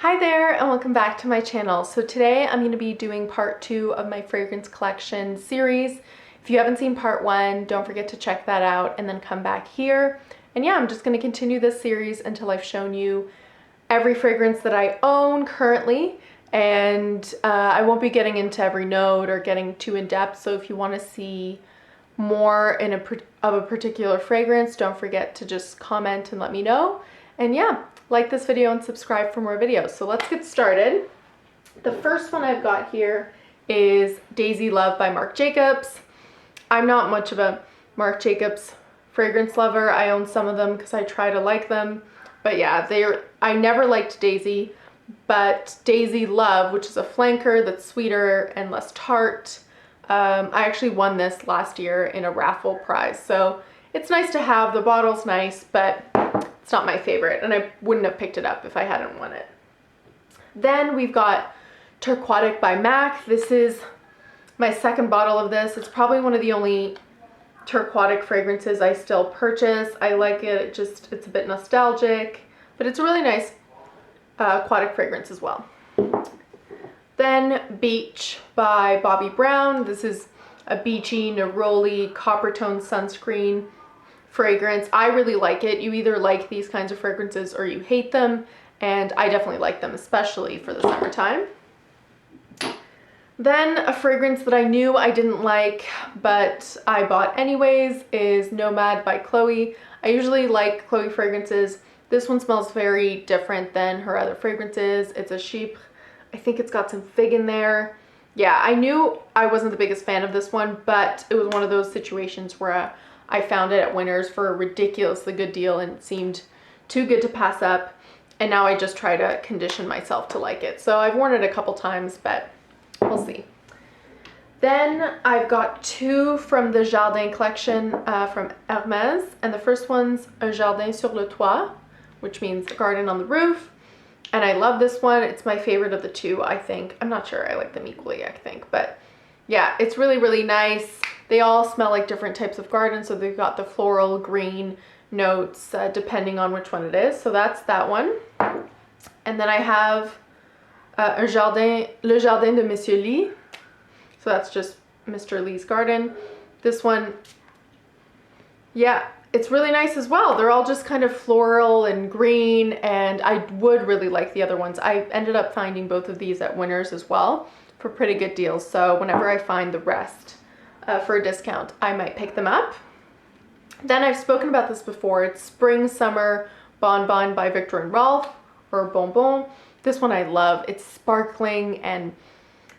Hi there and welcome back to my channel. So today I'm going to be doing part 2 of my fragrance collection series. If you haven't seen part 1, don't forget to check that out and then come back here. And yeah, I'm just going to continue this series until I've shown you every fragrance that I own currently. And I won't be getting into every note or getting too in depth. So if you want to see more of a particular fragrance, don't forget to just comment and let me know. And yeah, like this video and subscribe for more videos. So let's get started. The first one I've got here is Daisy Love by Marc Jacobs. I'm not much of a Marc Jacobs fragrance lover. I own some of them because I try to like them. But yeah, I never liked Daisy, but Daisy Love, which is a flanker that's sweeter and less tart. I actually won this last year in a raffle prize. So it's nice to have. The bottle's nice, but it's not my favorite, and I wouldn't have picked it up if I hadn't won it. Then we've got Turquoise by MAC. This is my second bottle of this. It's probably one of the only Turquoise fragrances I still purchase. I like it. It's a bit nostalgic, but it's a really nice aquatic fragrance as well. Then Beach by Bobbi Brown. This is a beachy Neroli copper tone sunscreen fragrance. I really like it. You either like these kinds of fragrances or you hate them, and I definitely like them, especially for the summertime. Then a fragrance that I knew I didn't like but I bought anyways is Nomad by Chloe. I usually like Chloe fragrances. This one smells very different than her other fragrances. It's a chypre. I think it's got some fig in there. Yeah, I knew I wasn't the biggest fan of this one, but it was one of those situations where I found it at Winners for a ridiculously good deal and it seemed too good to pass up. And now I just try to condition myself to like it. So I've worn it a couple times, but we'll see. Then I've got two from the Jardin collection from Hermès. And the first one's Un Jardin sur le Toit, which means a garden on the roof. And I love this one. It's my favorite of the two, I think. I'm not sure. I like them equally, I think. But yeah, it's really, really nice. They all smell like different types of gardens. So they've got the floral, green notes, depending on which one it is. So that's that one. And then I have Le Jardin de Monsieur Lee. So that's just Mr. Lee's garden. This one, yeah, it's really nice as well. They're all just kind of floral and green, and I would really like the other ones. I ended up finding both of these at Winners as well for pretty good deals. So whenever I find the rest for a discount, I might pick them up. Then I've spoken about this before. It's Spring Summer Bonbon by Viktor and Rolf, or Bonbon. This one I love. It's sparkling and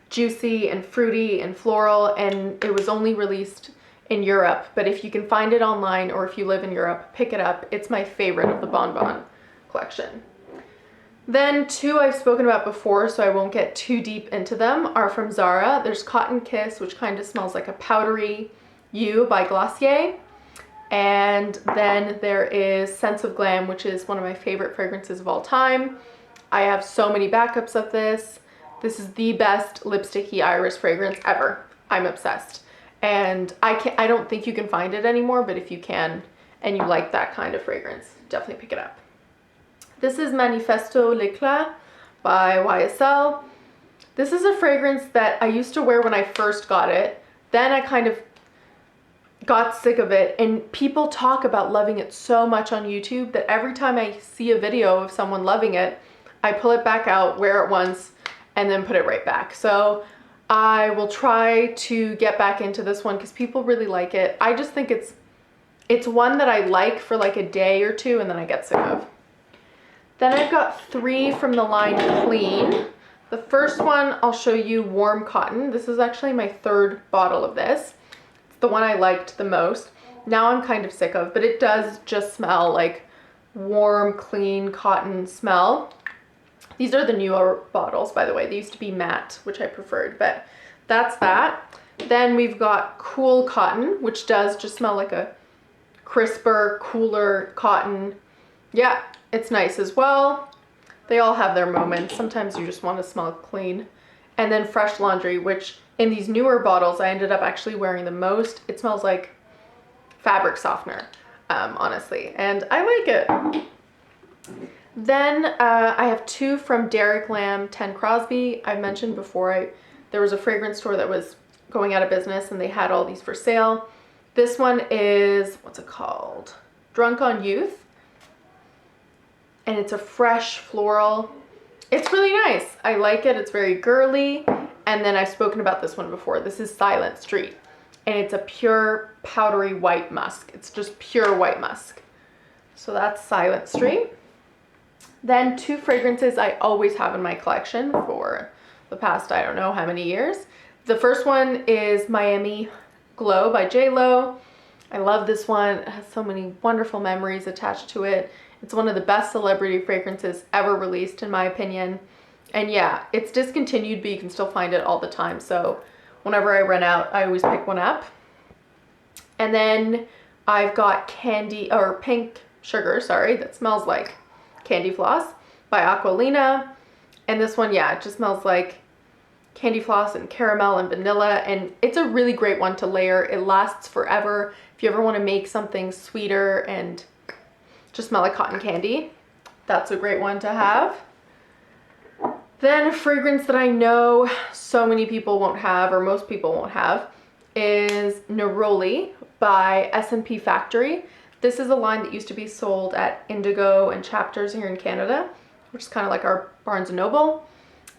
juicy and fruity and floral, and it was only released in Europe, but if you can find it online or if you live in Europe, pick it up. It's my favorite of the Bonbon collection. Then two I've spoken about before, so I won't get too deep into them, are from Zara. There's Cotton Kiss, which kind of smells like a powdery You by Glossier. And then there is Sense of Glam, which is one of my favorite fragrances of all time. I have so many backups of this. This is the best lipsticky iris fragrance ever. I'm obsessed. And I don't think you can find it anymore, but if you can and you like that kind of fragrance, definitely pick it up. This is Manifesto L'Eclat by YSL. This is a fragrance that I used to wear when I first got it. Then I kind of got sick of it, and people talk about loving it so much on YouTube that every time I see a video of someone loving it, I pull it back out, wear it once, and then put it right back. So I will try to get back into this one because people really like it. I just think it's one that I like for like a day or two and then I get sick of. Then I've got three from the line Clean. The first one I'll show you, Warm Cotton. This is actually my third bottle of this. It's the one I liked the most. Now I'm kind of sick of, but it does just smell like warm, clean cotton smell. These are the newer bottles, by the way. They used to be matte, which I preferred, but that's that. Then we've got Cool Cotton, which does just smell like a crisper, cooler cotton. Yeah, it's nice as well. They all have their moments. Sometimes you just want to smell clean. And then Fresh Laundry, which in these newer bottles, I ended up actually wearing the most. It smells like fabric softener, honestly, and I like it. Then I have two from Derek Lam 10 Crosby. I mentioned before there was a fragrance store that was going out of business and they had all these for sale. This one is, what's it called? Drunk on Youth. And it's a fresh floral. It's really nice. I like it. It's very girly. And then I've spoken about this one before. This is Silent Street. And it's a pure powdery white musk. It's just pure white musk. So that's Silent Street. Then two fragrances I always have in my collection for the past, I don't know how many years. The first one is Miami Glow by J.Lo. I love this one. It has so many wonderful memories attached to it. It's one of the best celebrity fragrances ever released, in my opinion. And yeah, it's discontinued, but you can still find it all the time. So whenever I run out, I always pick one up. And then I've got Pink Sugar, sorry, that smells like Candy Floss by Aqualina. And this one, yeah, it just smells like candy floss and caramel and vanilla. And it's a really great one to layer. It lasts forever. If you ever want to make something sweeter and just smell like cotton candy, that's a great one to have. Then a fragrance that I know so many people won't have, or most people won't have, is Neroli by S&P Factory. This is a line that used to be sold at Indigo and Chapters here in Canada, which is kind of like our Barnes & Noble.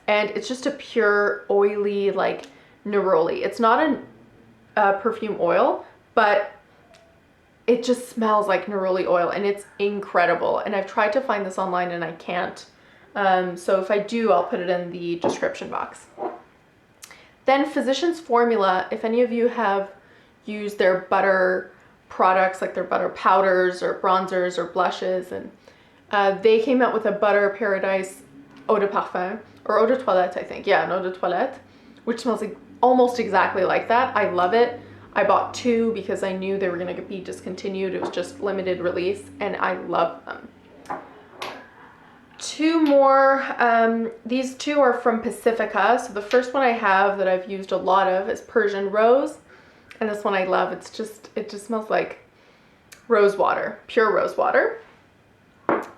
And it's just a pure, oily, like, neroli. It's not a perfume oil, but it just smells like neroli oil, and it's incredible. And I've tried to find this online, and I can't. So if I do, I'll put it in the description box. Then Physicians Formula, if any of you have used their butter products, like their butter powders or bronzers or blushes, and they came out with a Butter Paradise Eau de Parfum, or Eau de Toilette, I think. Yeah, an Eau de Toilette, which smells like almost exactly like that. I love it. I bought two because I knew they were going to be discontinued. It was just limited release, and I love them. Two more. These two are from Pacifica. So the first one I have that I've used a lot of is Persian Rose. And this one I love. It just smells like rose water, pure rose water.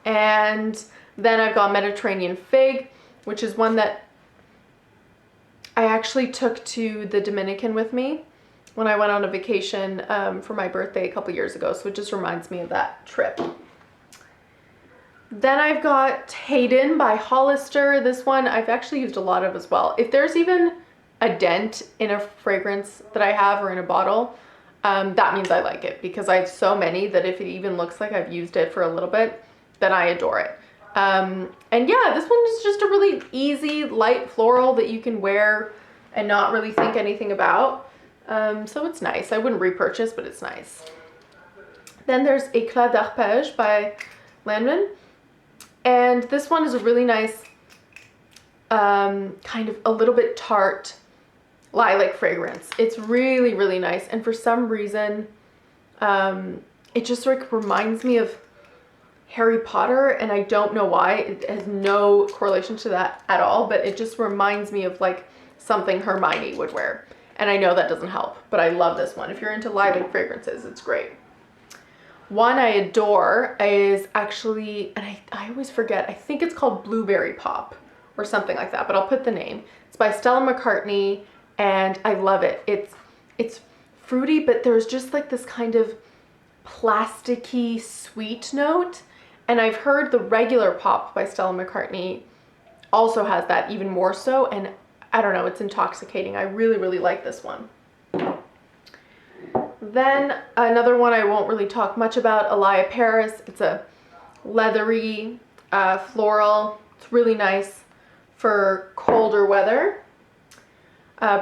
And then I've got Mediterranean Fig, which is one that I actually took to the Dominican with me when I went on a vacation for my birthday a couple years ago. So it just reminds me of that trip. Then I've got Hayden by Hollister. This one I've actually used a lot of as well. If there's even a dent in a fragrance that I have or in a bottle, that means I like it, because I have so many that if it even looks like I've used it for a little bit, then I adore it. And yeah, this one is just a really easy, light floral that you can wear and not really think anything about. So it's nice. I wouldn't repurchase, but it's nice. Then there's Éclat d'Arpège by Lanvin. And this one is a really nice, kind of a little bit tart lilac fragrance. It's really, really nice. And for some reason, it just like reminds me of Harry Potter, and I don't know why. It has no correlation to that at all, but it just reminds me of like something Hermione would wear. And I know that doesn't help, but I love this one. If you're into lilac fragrances, it's great. One I adore is actually, and I always forget, I think it's called Blueberry Pop or something like that, but I'll put the name. It's by Stella McCartney, and I love it. It's fruity, but there's just like this kind of plasticky sweet note. And I've heard the regular pop by Stella McCartney also has that even more so, and I don't know, it's intoxicating. I really, really like this one. Then another one I won't really talk much about, Alaia Paris. It's a leathery floral. It's really nice for colder weather.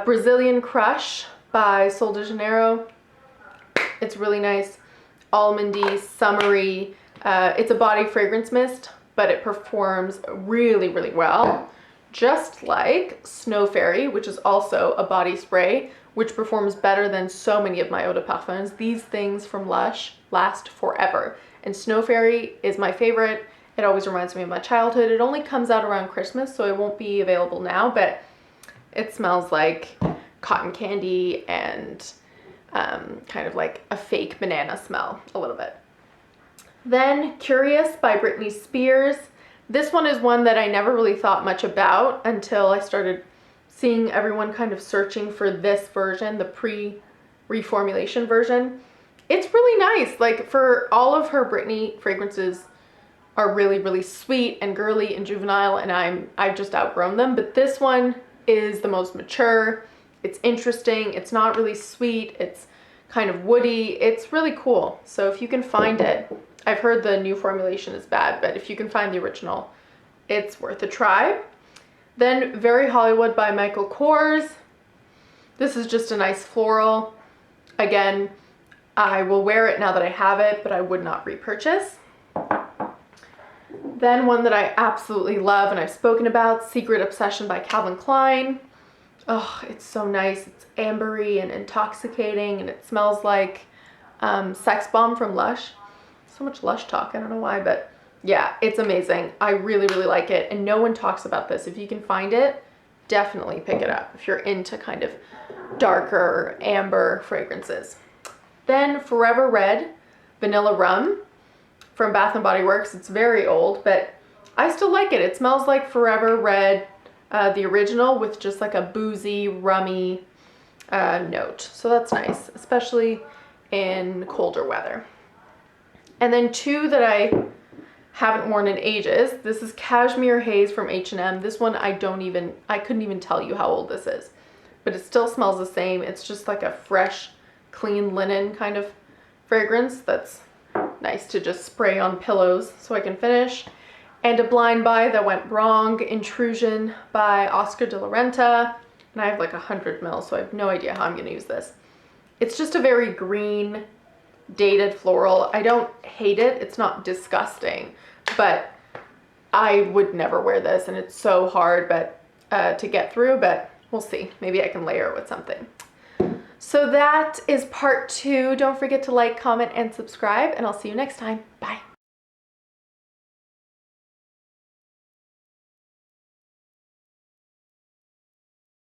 Brazilian Crush by Sol de Janeiro. It's really nice, almondy, summery. It's a body fragrance mist, but it performs really, really well. Just like Snow Fairy, which is also a body spray, which performs better than so many of my eau de parfums. These things from Lush last forever. And Snow Fairy is my favorite. It always reminds me of my childhood. It only comes out around Christmas, so it won't be available now, but it smells like cotton candy and kind of like a fake banana smell a little bit. Then Curious by Britney Spears. This one is one that I never really thought much about until I started seeing everyone kind of searching for this version, the pre-reformulation version. It's really nice. Like, for all of her Britney fragrances are really, really sweet and girly and juvenile, and I've just outgrown them. But this one is the most mature. It's interesting. It's not really sweet. It's kind of woody. It's really cool. So if you can find it, I've heard the new formulation is bad, but if you can find the original, it's worth a try. Then Very Hollywood by Michael Kors. This is just a nice floral. Again, I will wear it now that I have it, but I would not repurchase. Then one that I absolutely love and I've spoken about, Secret Obsession by Calvin Klein. Oh, it's so nice. It's ambery and intoxicating, and it smells like Sex Bomb from LUSH. So much LUSH talk, I don't know why, but yeah, it's amazing. I really, really like it, and no one talks about this. If you can find it, definitely pick it up if you're into kind of darker amber fragrances. Then Forever Red Vanilla Rum from Bath & Body Works. It's very old, but I still like it. It smells like Forever Red, the original, with just like a boozy, rummy note. So that's nice, especially in colder weather. And then two that I haven't worn in ages. This is Cashmere Haze from H&M. This one I couldn't even tell you how old this is, but it still smells the same. It's just like a fresh, clean linen kind of fragrance that's nice to just spray on pillows so I can finish. And a blind buy that went wrong, Intrusion by Oscar de la Renta. And I have like 100 ml, so I have no idea how I'm gonna use this. It's just a very green, dated floral. I don't hate it. It's not disgusting, but I would never wear this, and it's so hard to get through, but we'll see. Maybe I can layer it with something. So that is part 2. Don't forget to like, comment, and subscribe, and I'll see you next time. Bye.